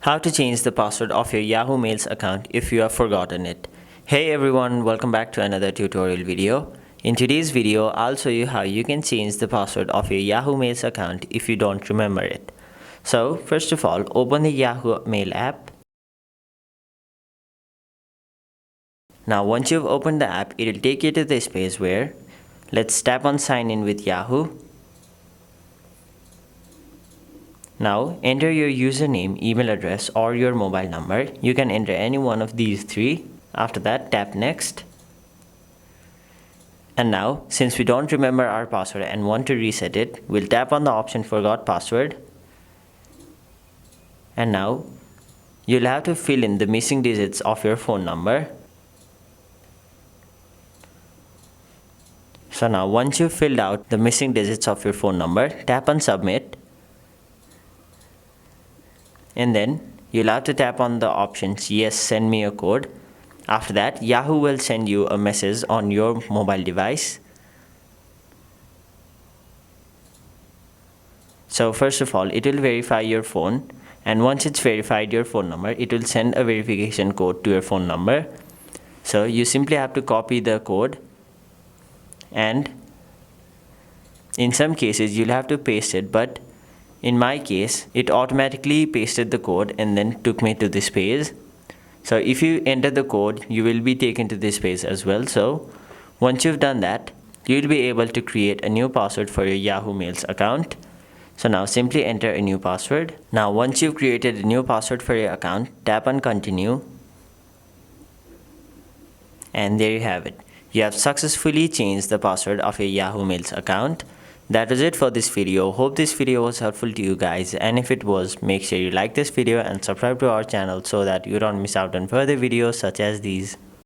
How to change the password of your Yahoo Mails account if you have forgotten it. Hey everyone, welcome back to another tutorial video. In today's video, I'll show you how you can change the password of your Yahoo Mails account if you don't remember it. So first of all, open the Yahoo Mail app. Now once you've opened the app, it will take you to this page where let's tap on sign in with Yahoo. Now enter your username, email address or your mobile number. You can enter any one of these three. After that, tap next. And now since we don't remember our password and want to reset it, we'll tap on the option forgot password. And now you'll have to fill in the missing digits of your phone number. So now once you've filled out the missing digits of your phone number, tap on submit. And then you'll have to tap on the options yes, send me a code. After that, Yahoo will send you a message on your mobile device. So first of all, it will verify your phone, and once it's verified your phone number, it will send a verification code to your phone number. So you simply have to copy the code, and in some cases you'll have to paste it, but in my case, it automatically pasted the code and then took me to this page. So if you enter the code, you will be taken to this page as well. So once you've done that, you'll be able to create a new password for your Yahoo Mails account. So now simply enter a new password. Now once you've created a new password for your account, tap on continue. And there you have it. You have successfully changed the password of your Yahoo Mails account. That was it for this video. Hope this video was helpful to you guys, and if it was, make sure you like this video and subscribe to our channel so that you don't miss out on further videos such as these.